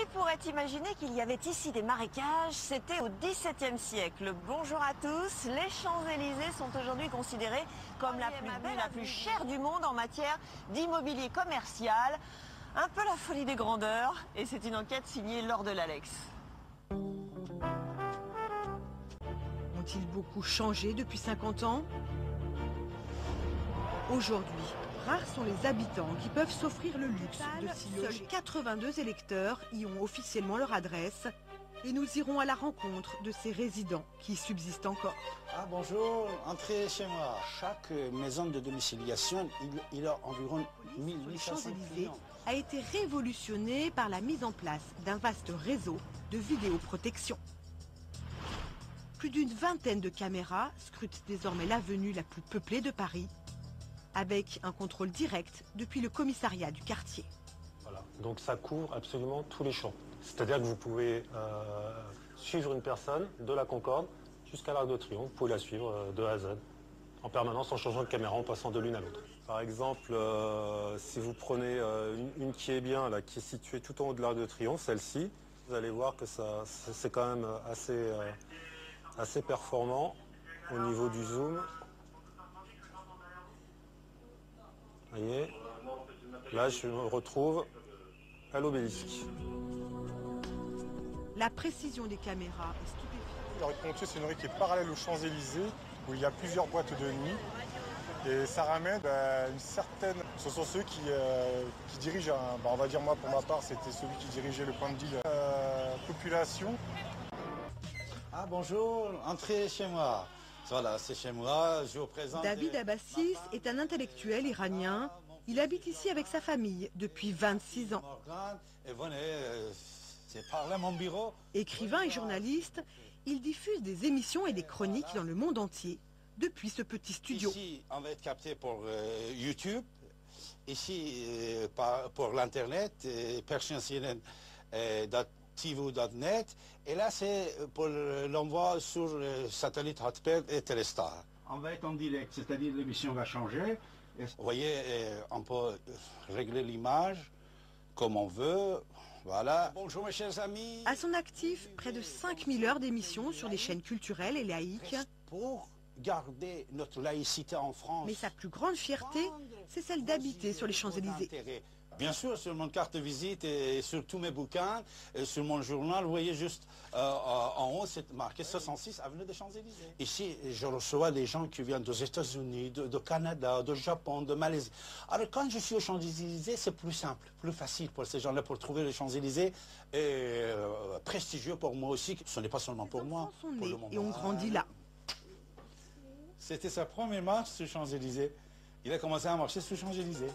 pourrait imaginer qu'il y avait ici des marécages? C'était au XVIIe siècle. Bonjour à tous. Les Champs-Élysées sont aujourd'hui considérés comme la plus belle, la plus chère du monde en matière d'immobilier commercial. Un peu la folie des grandeurs. Et c'est une enquête signée Laure de Lalex. Ont-ils beaucoup changé depuis 50 ans? Aujourd'hui, rares sont les habitants qui peuvent s'offrir le luxe de s'y loger. Seuls 82 électeurs y ont officiellement leur adresse et nous irons à la rencontre de ces résidents qui subsistent encore. Ah bonjour, entrez chez moi. Chaque maison de domiciliation, il a environ 1800 Champs-Élysées clients. a été révolutionné par la mise en place d'un vaste réseau de vidéoprotection. Plus d'une vingtaine de caméras scrutent désormais l'avenue la plus peuplée de Paris, avec un contrôle direct depuis le commissariat du quartier. Voilà. Donc ça couvre absolument tous les champs. C'est-à-dire que vous pouvez suivre une personne de la Concorde jusqu'à l'Arc de Triomphe. Vous pouvez la suivre de A à Z, en permanence, en changeant de caméra, en passant de l'une à l'autre. Par exemple, si vous prenez une qui est bien, là, qui est située tout en haut de l'Arc de Triomphe, celle-ci, vous allez voir que c'est quand même assez performant au niveau du zoom. Vous voyez, là je me retrouve à l'Obélisque. La précision des caméras est stupéfiante. La rue de Pontier, c'est une rue qui est parallèle aux Champs-Élysées, où il y a plusieurs boîtes de nuit. Et ça ramène une certaine... Ce sont ceux qui dirigent, on va dire moi pour ma part, c'était celui qui dirigeait le point de deal population. Ah bonjour, entrez chez moi. Voilà, c'est chez moi, je vous présente... David Abbassis est un intellectuel iranien. Il habite ici avec sa famille depuis 26 ans. Et venez, c'est par là mon bureau. Écrivain et journaliste, il diffuse des émissions et des chroniques dans le monde entier depuis ce petit studio. Ici, on va être capté pour YouTube. Ici, pour l'Internet, persiancnn.tv.net. Et là, c'est pour l'envoi sur le satellite Hotbird et Telestar. On va être en direct, c'est-à-dire l'émission va changer. Vous voyez, on peut régler l'image comme on veut. Voilà. Bonjour mes chers amis. À son actif, près de 5000 heures d'émissions sur des chaînes culturelles et laïques. Pour garder notre laïcité en France. Mais sa plus grande fierté, c'est celle d'habiter sur les Champs-Élysées. Bien sûr, sur mon carte de visite et sur tous mes bouquins, et sur mon journal, vous voyez juste en haut, c'est marqué 66 avenue des Champs-Élysées. Ici, je reçois des gens qui viennent des États-Unis, de Canada, de Japon, de Malaisie. Alors quand je suis aux Champs-Élysées, c'est plus simple, plus facile pour ces gens-là pour trouver les Champs-Élysées et prestigieux pour moi aussi. Ce n'est pas seulement pour moi. Sont nés et ont grandi là. C'était sa première marche sur Champs-Élysées. Il a commencé à marcher sur Champs-Élysées.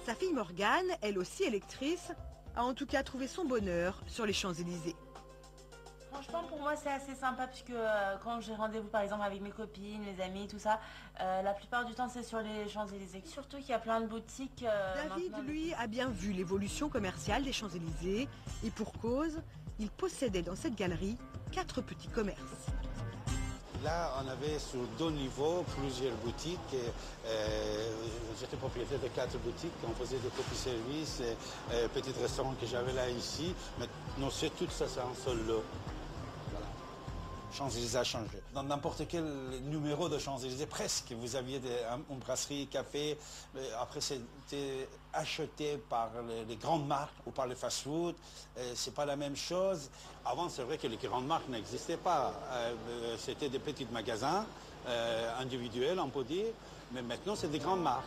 Sa fille Morgane, elle aussi électrice, a en tout cas trouvé son bonheur sur les Champs-Élysées. Franchement, pour moi, c'est assez sympa puisque quand j'ai rendez-vous par exemple avec mes copines, mes amis, tout ça, la plupart du temps c'est sur les Champs-Élysées. Surtout qu'il y a plein de boutiques. David, lui, a bien vu l'évolution commerciale des Champs-Élysées et pour cause, il possédait dans cette galerie 4 petits commerces. Là, on avait sur 2 niveaux plusieurs boutiques. J'étais propriétaire de 4 boutiques. On faisait des copie-services, petits restaurants que j'avais là ici. Maintenant, c'est tout ça, c'est un seul lot. Voilà. Champs-Élysées a changé. Dans n'importe quel numéro de Champs-Élysées, presque, vous aviez une brasserie, café. Après, c'était acheté par les grandes marques ou par les fast-food. C'est pas la même chose. Avant, c'est vrai que les grandes marques n'existaient pas. C'était des petits magasins individuels, on peut dire. Mais maintenant, c'est des grandes marques.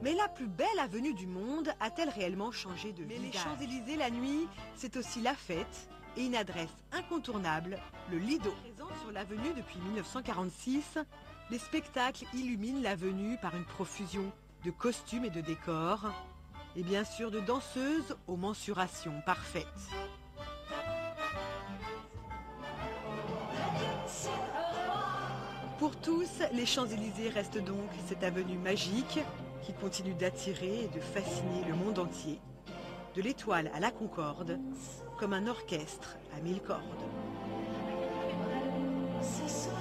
Mais la plus belle avenue du monde a-t-elle réellement changé de visage? Mais les Champs-Élysées, la nuit, c'est aussi la fête et une adresse incontournable, le Lido. Présent sur l'avenue depuis 1946, les spectacles illuminent l'avenue par une profusion de costumes et de décors, et bien sûr de danseuses aux mensurations parfaites. Pour tous, les Champs-Élysées restent donc cette avenue magique qui continue d'attirer et de fasciner le monde entier, de l'Étoile à la Concorde, comme un orchestre à 1000 cordes. Ce soir,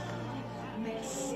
merci.